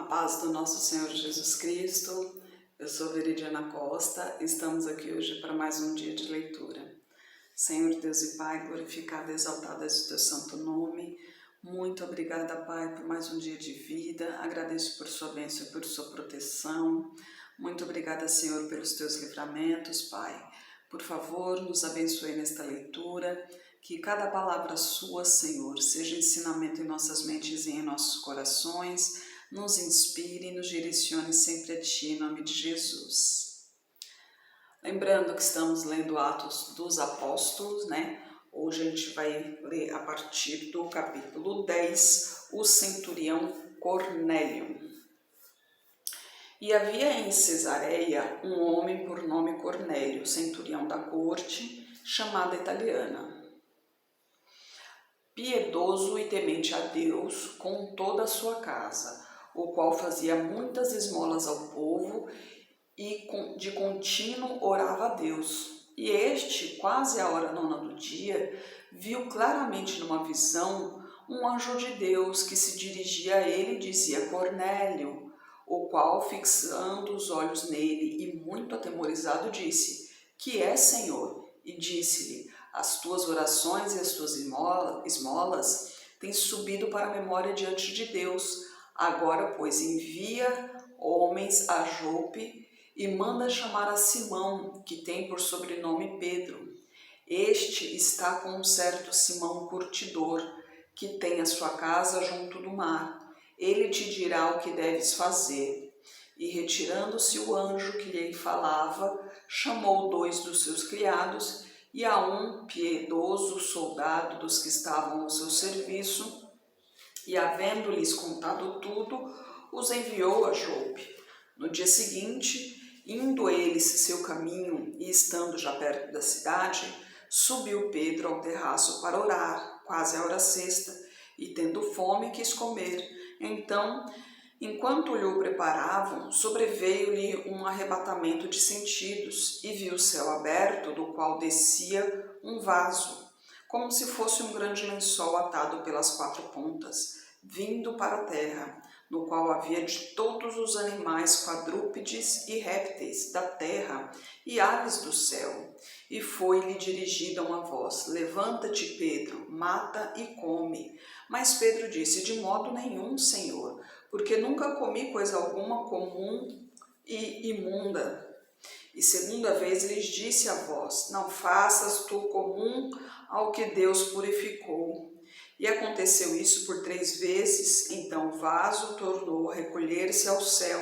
A paz do nosso Senhor Jesus Cristo. Eu sou Veridiana Costa, estamos aqui hoje para mais um dia de leitura. Senhor Deus e Pai, glorificado e exaltado é o teu santo nome. Muito obrigada, Pai, por mais um dia de vida. Agradeço por sua bênção e por sua proteção. Muito obrigada, Senhor, pelos teus livramentos, Pai. Por favor, nos abençoe nesta leitura. Que cada palavra sua, Senhor, seja ensinamento em nossas mentes e em nossos corações, nos inspire e nos direcione sempre a Ti, em nome de Jesus. Lembrando que estamos lendo Atos dos Apóstolos, né? Hoje a gente vai ler a partir do capítulo 10, o centurião Cornélio. E havia em Cesareia um homem por nome Cornélio, centurião da corte, chamada italiana, piedoso e temente a Deus com toda a sua casa, o qual fazia muitas esmolas ao povo e de contínuo orava a Deus. E este, quase à hora nona do dia, viu claramente numa visão um anjo de Deus que se dirigia a ele e dizia: Cornélio, o qual, fixando os olhos nele e muito atemorizado, disse: Que é, Senhor? E disse-lhe: As tuas orações e as tuas esmolas têm subido para a memória diante de Deus. Agora, pois, envia homens a Jope e manda chamar a Simão, que tem por sobrenome Pedro. Este está com um certo Simão curtidor, que tem a sua casa junto do mar. Ele te dirá o que deves fazer. E retirando-se o anjo que lhe falava, chamou 2 dos seus criados e a um piedoso soldado dos que estavam ao seu serviço, e havendo-lhes contado tudo, os enviou a Jope. No dia seguinte, indo eles seu caminho e estando já perto da cidade, subiu Pedro ao terraço para orar, quase à hora sexta, e tendo fome quis comer. Então, enquanto lhe o preparavam, sobreveio-lhe um arrebatamento de sentidos, e viu o céu aberto, do qual descia um vaso, como se fosse um grande lençol atado pelas 4 pontas, vindo para a terra, no qual havia de todos os animais quadrúpedes e répteis da terra e aves do céu. E foi-lhe dirigida uma voz: Levanta-te, Pedro, mata e come. Mas Pedro disse: De modo nenhum, Senhor, porque nunca comi coisa alguma comum e imunda. E segunda vez lhes disse a voz: Não faças tu comum ao que Deus purificou. E aconteceu isso por 3 vezes, então o vaso tornou a recolher-se ao céu.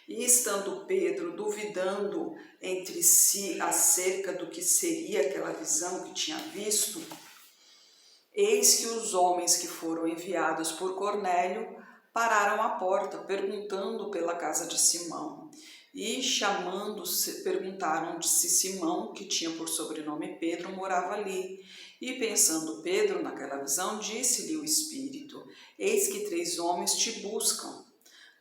E estando Pedro duvidando entre si acerca do que seria aquela visão que tinha visto, eis que os homens que foram enviados por Cornélio pararam à porta, perguntando pela casa de Simão. E chamando-se, perguntaram se Simão, que tinha por sobrenome Pedro, morava ali. E pensando Pedro naquela visão, disse-lhe o Espírito: Eis que 3 homens te buscam.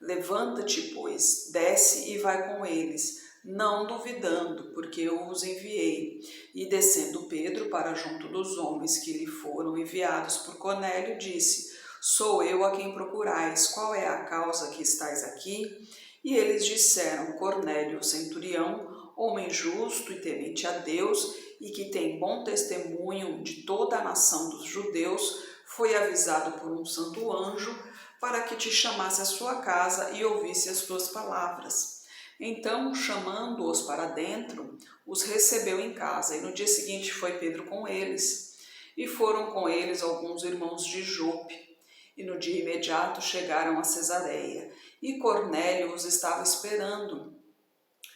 Levanta-te, pois, desce e vai com eles, não duvidando, porque eu os enviei. E descendo Pedro para junto dos homens que lhe foram enviados por Cornélio, disse: Sou eu a quem procurais, qual é a causa que estais aqui? E eles disseram: Cornélio, centurião, homem justo e temente a Deus, e que tem bom testemunho de toda a nação dos judeus, foi avisado por um santo anjo para que te chamasse à sua casa e ouvisse as tuas palavras. Então, chamando-os para dentro, os recebeu em casa, e no dia seguinte foi Pedro com eles. E foram com eles alguns irmãos de Jope. E no dia imediato chegaram a Cesareia, e Cornélio os estava esperando,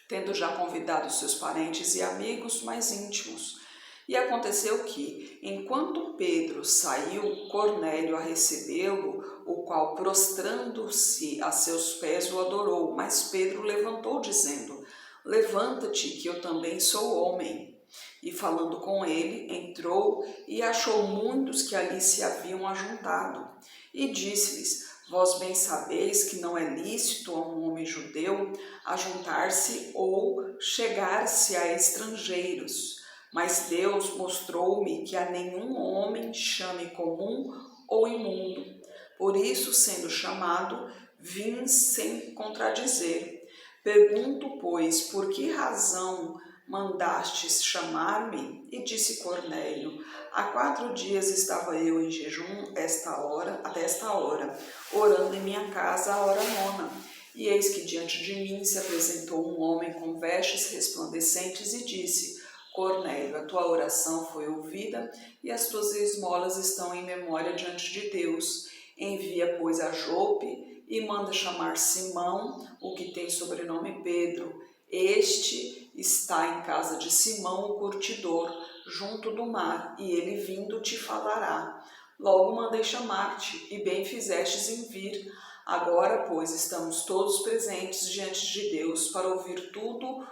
tendo já convidado seus parentes e amigos mais íntimos. E aconteceu que, enquanto Pedro saiu, Cornélio a recebê-lo, o qual, prostrando-se a seus pés, o adorou. Mas Pedro levantou, dizendo: Levanta-te, que eu também sou homem. E falando com ele, entrou e achou muitos que ali se haviam ajuntado. E disse-lhes: Vós bem sabeis que não é lícito a um homem judeu ajuntar-se ou chegar-se a estrangeiros. Mas Deus mostrou-me que a nenhum homem chame comum ou imundo. Por isso, sendo chamado, vim sem contradizer. Pergunto, pois, por que razão mandastes chamar-me? E disse Cornélio: há 4 dias estava eu em jejum até esta hora, orando em minha casa à hora 9. E eis que diante de mim se apresentou um homem com vestes resplandecentes e disse: Cornélio, a tua oração foi ouvida e as tuas esmolas estão em memória diante de Deus. Envia, pois, a Jope e manda chamar Simão, o que tem sobrenome Pedro. Este está em casa de Simão, o curtidor, junto do mar, e ele vindo te falará. Logo mandei chamar-te, e bem fizestes em vir. Agora, pois, estamos todos presentes diante de Deus para ouvir tudo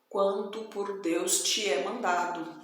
quanto por Deus te é mandado.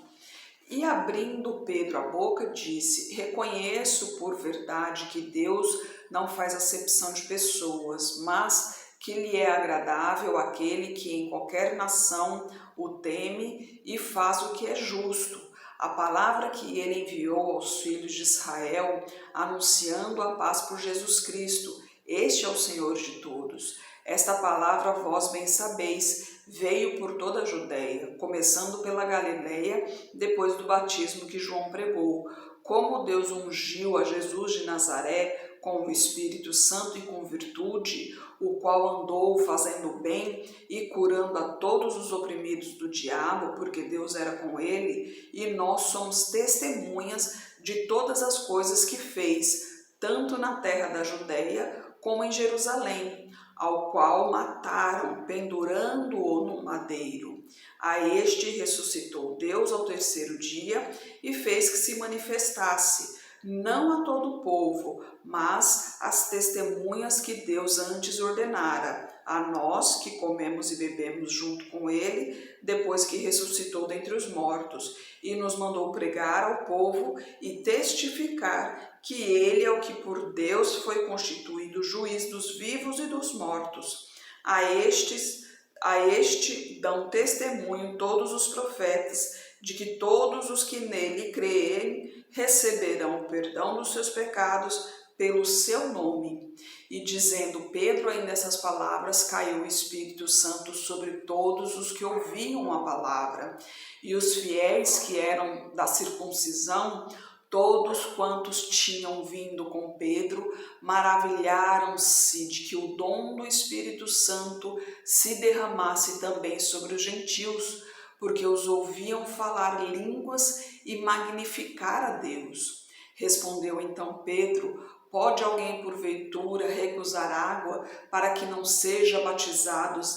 E abrindo Pedro a boca, disse: reconheço por verdade que Deus não faz acepção de pessoas, mas que lhe é agradável aquele que em qualquer nação o teme e faz o que é justo. A palavra que ele enviou aos filhos de Israel, anunciando a paz por Jesus Cristo. Este é o Senhor de todos. Esta palavra vós bem sabeis, veio por toda a Judéia, começando pela Galileia, depois do batismo que João pregou, como Deus ungiu a Jesus de Nazaré com o Espírito Santo e com virtude, o qual andou fazendo bem e curando a todos os oprimidos do diabo, porque Deus era com ele, e nós somos testemunhas de todas as coisas que fez, tanto na terra da Judéia como em Jerusalém, ao qual mataram, pendurando-o no madeiro. A este ressuscitou Deus ao 3º dia e fez que se manifestasse, não a todo o povo, mas às testemunhas que Deus antes ordenara, a nós que comemos e bebemos junto com ele, depois que ressuscitou dentre os mortos, e nos mandou pregar ao povo e testificar que ele é o que por Deus foi constituído juiz dos vivos e dos mortos. A este dão testemunho todos os profetas, de que todos os que nele creem receberão o perdão dos seus pecados pelo seu nome. E dizendo Pedro ainda essas palavras, caiu o Espírito Santo sobre todos os que ouviam a palavra. E os fiéis que eram da circuncisão, todos quantos tinham vindo com Pedro, maravilharam-se de que o dom do Espírito Santo se derramasse também sobre os gentios, porque os ouviam falar línguas e magnificar a Deus. Respondeu então Pedro: pode alguém porventura recusar água para que não seja batizados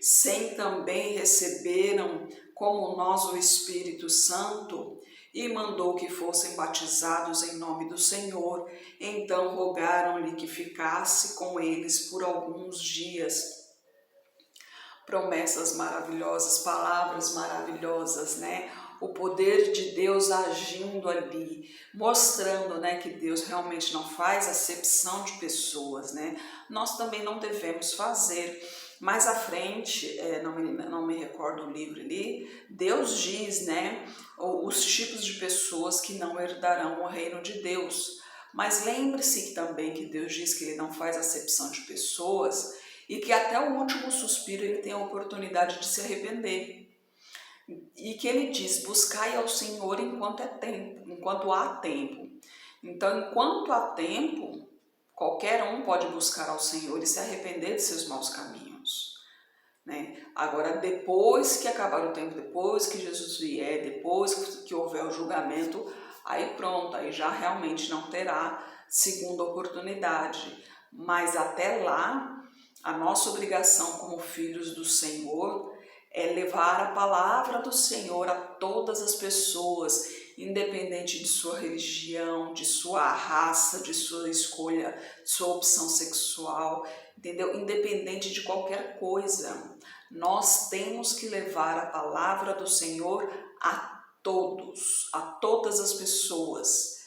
sem também receberam como nós o Espírito Santo? E mandou que fossem batizados em nome do Senhor. Então rogaram-lhe que ficasse com eles por alguns dias. Promessas maravilhosas, palavras maravilhosas, né? O poder de Deus agindo ali, mostrando, né, que Deus realmente não faz acepção de pessoas, né? Nós também não devemos fazer. Mais à frente, não me recordo o livro ali, Deus diz, né, os tipos de pessoas que não herdarão o reino de Deus. Mas lembre-se também que Deus diz que ele não faz acepção de pessoas e que até o último suspiro ele tem a oportunidade de se arrepender. E que ele diz: buscai ao Senhor enquanto é tempo, enquanto há tempo. Então, enquanto há tempo, qualquer um pode buscar ao Senhor e se arrepender de seus maus caminhos, né? Agora, depois que acabar o tempo, depois que Jesus vier, depois que houver o julgamento, aí pronto, aí já realmente não terá segunda oportunidade. Mas até lá, a nossa obrigação como filhos do Senhor é levar a palavra do Senhor a todas as pessoas, independente de sua religião, de sua raça, de sua escolha, de sua opção sexual, entendeu? Independente de qualquer coisa, nós temos que levar a palavra do Senhor a todos, a todas as pessoas.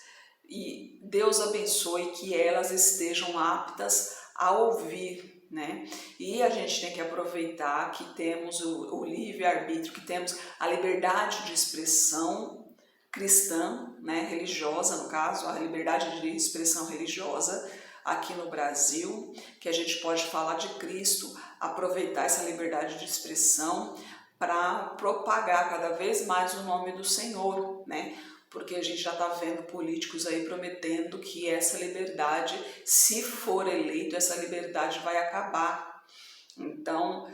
E Deus abençoe que elas estejam aptas a ouvir, né? E a gente tem que aproveitar que temos o livre-arbítrio, que temos a liberdade de expressão, cristã, né, religiosa no caso, a liberdade de expressão religiosa aqui no Brasil, que a gente pode falar de Cristo, aproveitar essa liberdade de expressão para propagar cada vez mais o nome do Senhor, né? Porque a gente já está vendo políticos aí prometendo que essa liberdade, se for eleito, essa liberdade vai acabar. Então,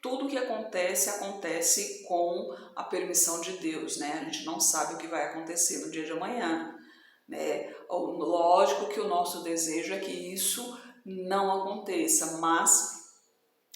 tudo que acontece, acontece com a permissão de Deus, né? A gente não sabe o que vai acontecer no dia de amanhã, né? Lógico que o nosso desejo é que isso não aconteça, mas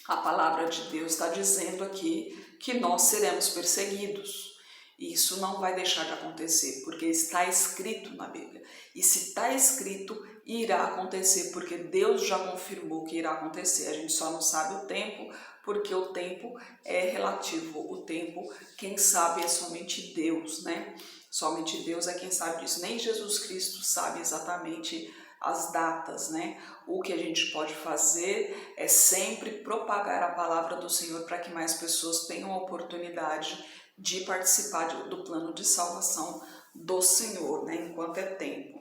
a palavra de Deus está dizendo aqui que nós seremos perseguidos. E isso não vai deixar de acontecer, porque está escrito na Bíblia. E se está escrito, irá acontecer, porque Deus já confirmou que irá acontecer. A gente só não sabe o tempo, porque o tempo é relativo. O tempo, quem sabe, é somente Deus, né? Somente Deus é quem sabe disso. Nem Jesus Cristo sabe exatamente as datas, né? O que a gente pode fazer é sempre propagar a palavra do Senhor para que mais pessoas tenham a oportunidade de participar do plano de salvação do Senhor, né? Enquanto é tempo.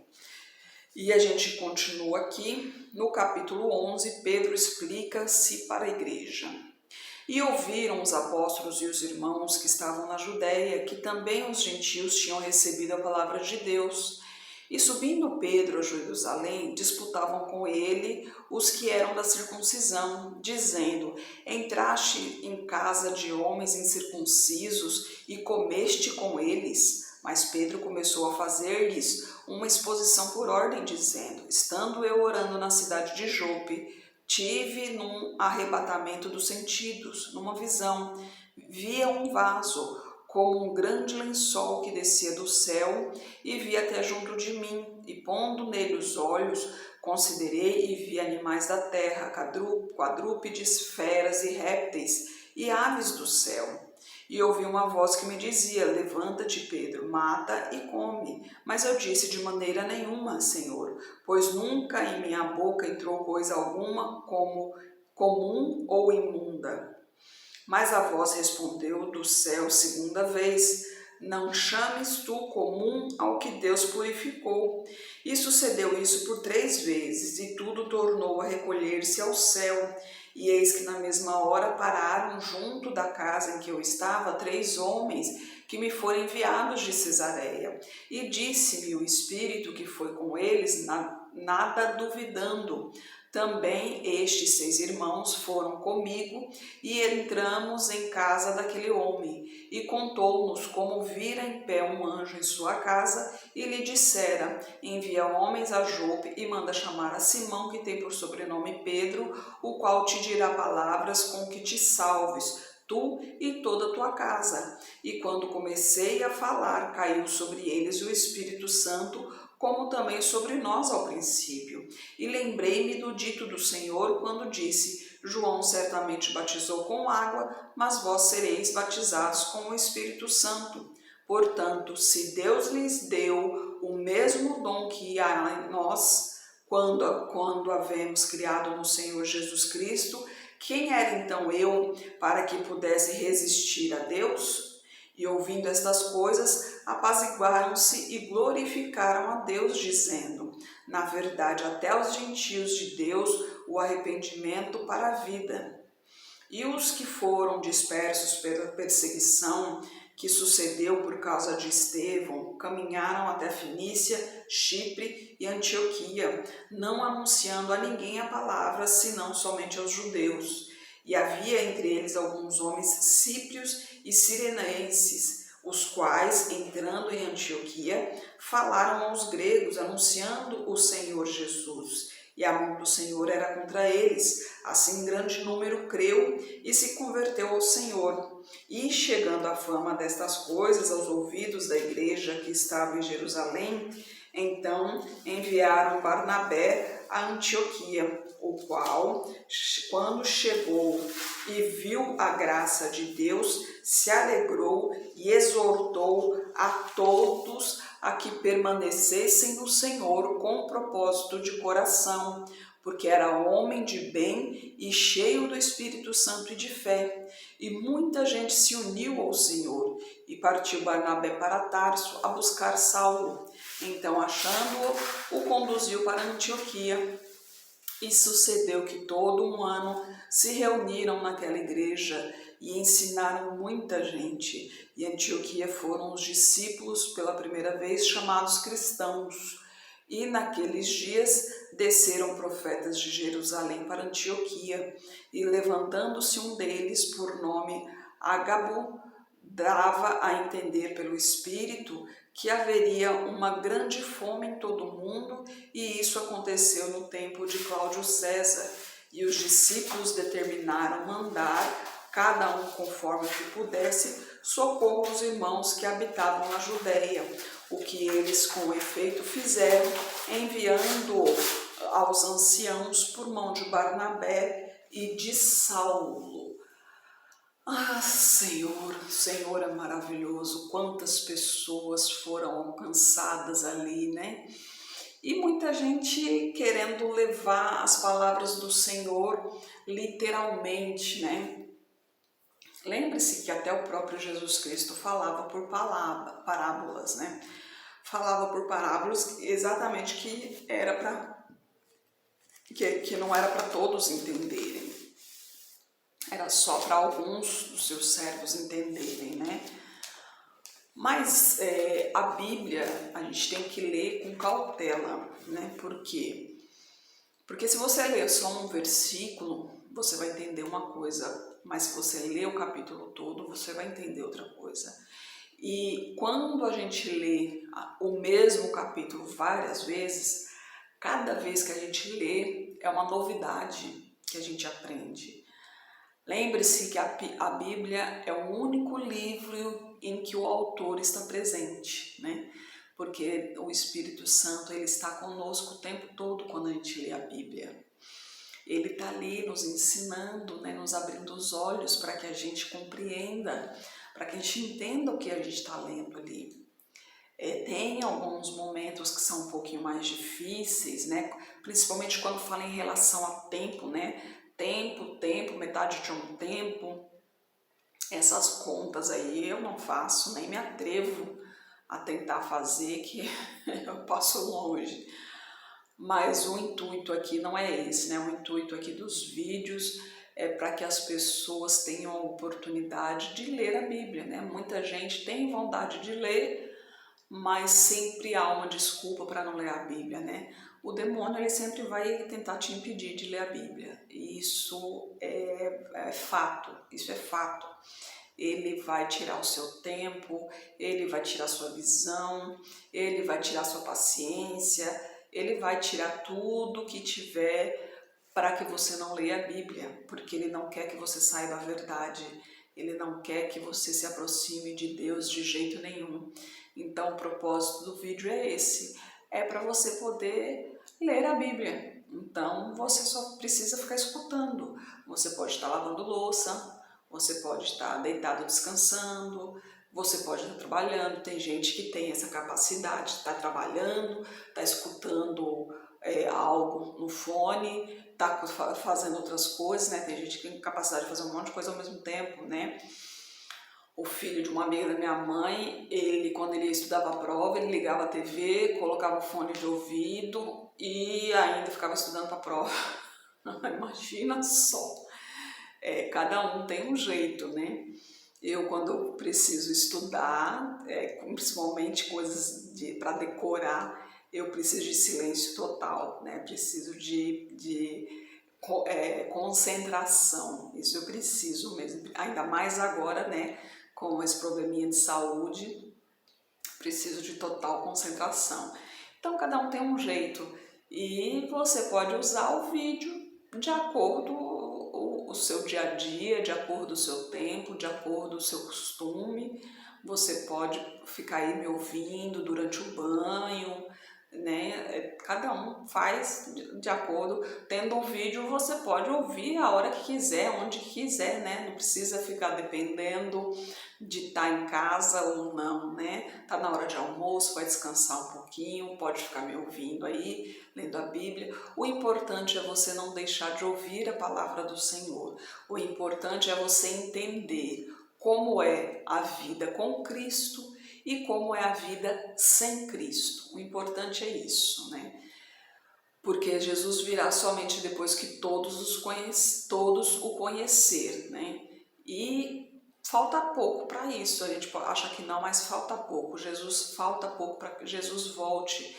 E a gente continua aqui no capítulo 11, Pedro explica-se para a igreja. E ouviram os apóstolos e os irmãos que estavam na Judéia que também os gentios tinham recebido a palavra de Deus. E subindo Pedro a Jerusalém, disputavam com ele os que eram da circuncisão, dizendo: entraste em casa de homens incircuncisos e comeste com eles? Mas Pedro começou a fazer-lhes uma exposição por ordem, dizendo: estando eu orando na cidade de Jope, tive num arrebatamento dos sentidos, numa visão, via um vaso como um grande lençol que descia do céu e vi até junto de mim, e pondo nele os olhos, considerei e vi animais da terra, quadrúpedes, feras e répteis, e aves do céu. E ouvi uma voz que me dizia: levanta-te, Pedro, mata e come. Mas eu disse: de maneira nenhuma, Senhor, pois nunca em minha boca entrou coisa alguma como comum ou imunda. Mas a voz respondeu do céu segunda vez: não chames tu comum ao que Deus purificou. E sucedeu isso por 3 vezes, e tudo tornou a recolher-se ao céu. E eis que na mesma hora pararam junto da casa em que eu estava 3 homens que me foram enviados de Cesareia. E disse-me o Espírito que foi com eles, nada duvidando. Também estes 6 irmãos foram comigo e entramos em casa daquele homem, e contou-nos como vira em pé um anjo em sua casa e lhe dissera: envia homens a Jope e manda chamar a Simão, que tem por sobrenome Pedro, o qual te dirá palavras com que te salves, tu e toda a tua casa. E quando comecei a falar, caiu sobre eles o Espírito Santo, como também sobre nós ao princípio. E lembrei-me do dito do Senhor, quando disse: João certamente batizou com água, mas vós sereis batizados com o Espírito Santo. Portanto, se Deus lhes deu o mesmo dom que há em nós, quando havemos criado no Senhor Jesus Cristo, quem era então eu para que pudesse resistir a Deus? E ouvindo estas coisas, apaziguaram-se e glorificaram a Deus, dizendo: na verdade, até os gentios de Deus o arrependimento para a vida. E os que foram dispersos pela perseguição que sucedeu por causa de Estevão, caminharam até Fenícia, Chipre e Antioquia, não anunciando a ninguém a palavra, senão somente aos judeus. E havia entre eles alguns homens cíprios e cirenenses, os quais, entrando em Antioquia, falaram aos gregos, anunciando o Senhor Jesus. E a mão do Senhor era contra eles. Assim grande número creu e se converteu ao Senhor. E, chegando a fama destas coisas aos ouvidos da igreja que estava em Jerusalém, então enviaram Barnabé a Antioquia, o qual, quando chegou e viu a graça de Deus, se alegrou e exortou a todos a que permanecessem no Senhor com propósito de coração, porque era homem de bem e cheio do Espírito Santo e de fé. E muita gente se uniu ao Senhor, e partiu Barnabé para Tarso a buscar Saulo. Então, achando-o, o conduziu para Antioquia. E sucedeu que todo um ano se reuniram naquela igreja e ensinaram muita gente. E Antioquia foram os discípulos pela primeira vez chamados cristãos. E naqueles dias desceram profetas de Jerusalém para Antioquia, e levantando-se um deles, por nome Ágabo, dava a entender pelo Espírito que haveria uma grande fome em todo o mundo, e isso aconteceu no tempo de Cláudio César. E os discípulos determinaram mandar, cada um conforme o que pudesse, socorro aos irmãos que habitavam na Judéia, o que eles com efeito fizeram, enviando aos anciãos por mão de Barnabé e de Saulo. Ah, Senhor, o Senhor é maravilhoso, quantas pessoas foram alcançadas ali, né? E muita gente querendo levar as palavras do Senhor literalmente, né? Lembre-se que até o próprio Jesus Cristo falava por parábolas, né? Falava por parábolas exatamente que não era para todos entenderem. Era só para alguns dos seus servos entenderem, né? Mas a Bíblia a gente tem que ler com cautela, né? Por quê? Porque se você ler só um versículo, você vai entender uma coisa, mas se você ler o capítulo todo, você vai entender outra coisa. E quando a gente lê o mesmo capítulo várias vezes, cada vez que a gente lê é uma novidade que a gente aprende. Lembre-se que a Bíblia é o único livro em que o autor está presente, né? Porque o Espírito Santo ele está conosco o tempo todo quando a gente lê a Bíblia. Ele está ali nos ensinando, né? Nos abrindo os olhos para que a gente compreenda, para que a gente entenda o que a gente está lendo ali. Tem alguns momentos que são um pouquinho mais difíceis, né? Principalmente quando fala em relação a tempo, né? Tempo, metade de um tempo, essas contas aí eu não faço, nem me atrevo a tentar fazer, que eu passo longe. Mas o intuito aqui não é esse, né? O intuito aqui dos vídeos é para que as pessoas tenham a oportunidade de ler a Bíblia, né? Muita gente tem vontade de ler, mas sempre há uma desculpa para não ler a Bíblia, né? O demônio ele sempre vai tentar te impedir de ler a Bíblia. Isso é fato, isso é fato. Ele vai tirar o seu tempo, ele vai tirar sua visão, ele vai tirar sua paciência, ele vai tirar tudo que tiver para que você não leia a Bíblia, porque ele não quer que você saiba a verdade, ele não quer que você se aproxime de Deus de jeito nenhum. Então o propósito do vídeo é esse, é para você poder ler a Bíblia. Então você só precisa ficar escutando. Você pode estar lavando louça, você pode estar deitado descansando, você pode estar trabalhando. Tem gente que tem essa capacidade de estar trabalhando, está escutando algo no fone, está fazendo outras coisas, né? Tem gente que tem capacidade de fazer um monte de coisa ao mesmo tempo, né? O filho de uma amiga da minha mãe, quando ele estudava a prova, ele ligava a TV, colocava o fone de ouvido e ainda ficava estudando para a prova. Imagina só. Cada um tem um jeito, né? Eu, quando eu preciso estudar, principalmente coisas para decorar, eu preciso de silêncio total, né? Preciso de concentração, isso eu preciso mesmo, ainda mais agora, né? Com esse probleminha de saúde, preciso de total concentração. Então, cada um tem um jeito e você pode usar o vídeo de acordo o seu dia a dia, de acordo o seu tempo, de acordo o seu costume. Você pode ficar aí me ouvindo durante o banho, né? Cada um faz de acordo. Tendo um vídeo, você pode ouvir a hora que quiser, onde quiser, né? Não precisa ficar dependendo de estar em casa ou não, né? Tá na hora de almoço, vai descansar um pouquinho, pode ficar me ouvindo aí, lendo a Bíblia. O importante é você não deixar de ouvir a palavra do Senhor. O importante é você entender como é a vida com Cristo e como é a vida sem Cristo. O importante é isso, né? Porque Jesus virá somente depois que todos o conhecer, né? E falta pouco para isso. A gente acha que não, mas falta pouco. Falta pouco para que Jesus volte.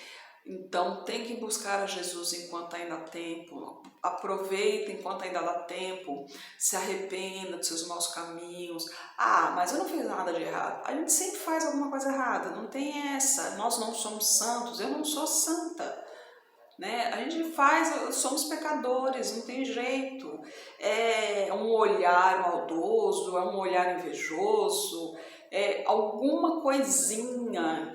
Então tem que buscar a Jesus enquanto ainda há tempo. Aproveita enquanto ainda dá tempo. Se arrependa dos seus maus caminhos. Ah, mas eu não fiz nada de errado. A gente sempre faz alguma coisa errada. Não tem essa. Nós não somos santos. Eu não sou santa. Né? A gente somos pecadores, não tem jeito. É um olhar maldoso, é um olhar invejoso, é alguma coisinha,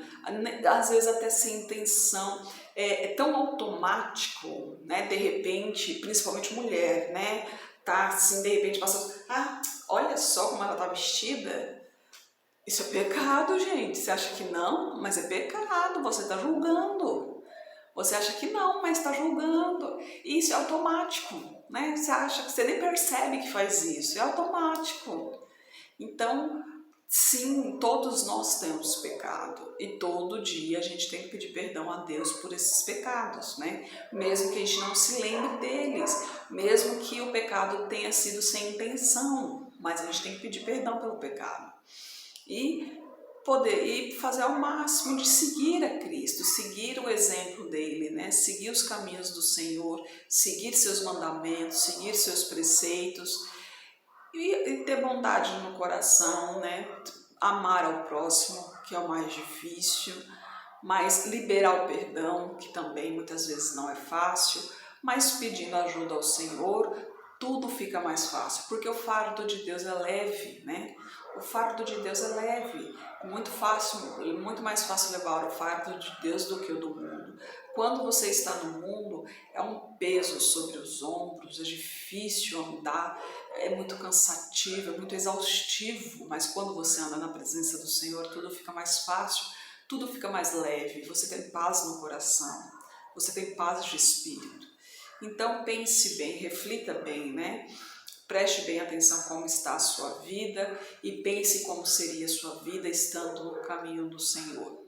às vezes até sem intenção. É tão automático, né? De repente, principalmente mulher, né? Tá assim, de repente passando, olha só como ela tá vestida. Isso é pecado, gente. Você acha que não? Mas é pecado, você está julgando. Você acha que não, mas está julgando. Isso é automático, né? Você acha que você nem percebe que faz isso, é automático. Então, sim, todos nós temos pecado e todo dia a gente tem que pedir perdão a Deus por esses pecados, né? Mesmo que a gente não se lembre deles, mesmo que o pecado tenha sido sem intenção, mas a gente tem que pedir perdão pelo pecado. E fazer ao máximo de seguir a Cristo, seguir o exemplo dele, né? Seguir os caminhos do Senhor, seguir seus mandamentos, seguir seus preceitos e ter bondade no coração, né? Amar ao próximo, que é o mais difícil, mas liberar o perdão, que também muitas vezes não é fácil, mas pedindo ajuda ao Senhor, tudo fica mais fácil, porque o fardo de Deus é leve, né? O fardo de Deus é leve, muito fácil, muito mais fácil levar o fardo de Deus do que o do mundo. Quando você está no mundo, é um peso sobre os ombros, é difícil andar, é muito cansativo, é muito exaustivo, mas quando você anda na presença do Senhor, tudo fica mais fácil, tudo fica mais leve, você tem paz no coração, você tem paz de espírito. Então pense bem, reflita bem, né? Preste bem atenção como está a sua vida e pense como seria a sua vida estando no caminho do Senhor.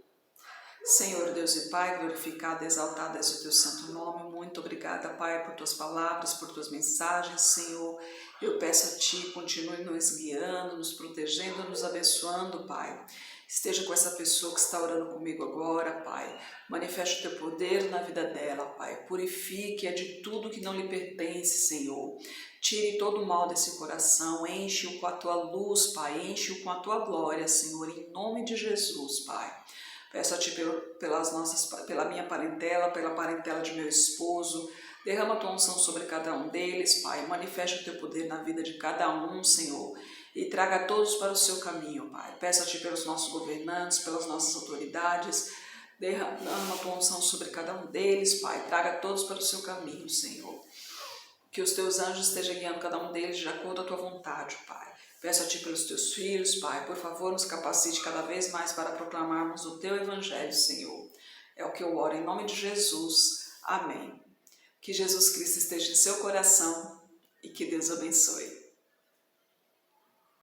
Senhor Deus e Pai, glorificado e exaltado é o teu santo nome. Muito obrigada, Pai, por tuas palavras, por tuas mensagens, Senhor. Eu peço a Ti, continue nos guiando, nos protegendo, nos abençoando, Pai. Esteja com essa pessoa que está orando comigo agora, Pai. Manifeste o teu poder na vida dela, Pai. Purifique-a de tudo que não lhe pertence, Senhor. Tire todo o mal desse coração, enche-o com a tua luz, Pai. Enche-o com a tua glória, Senhor, em nome de Jesus, Pai. Peço a Ti pela minha parentela, pela parentela de meu esposo. Derrama a Tua unção sobre cada um deles, Pai. Manifeste o Teu poder na vida de cada um, Senhor. E traga todos para o Seu caminho, Pai. Peço a Ti pelos nossos governantes, pelas nossas autoridades. Derrama a Tua unção sobre cada um deles, Pai. Traga todos para o Seu caminho, Senhor. Que os Teus anjos estejam guiando cada um deles de acordo com a Tua vontade, Pai. Peço a Ti pelos Teus filhos, Pai, por favor, nos capacite cada vez mais para proclamarmos o Teu Evangelho, Senhor. É o que eu oro em nome de Jesus. Amém. Que Jesus Cristo esteja em seu coração e que Deus abençoe.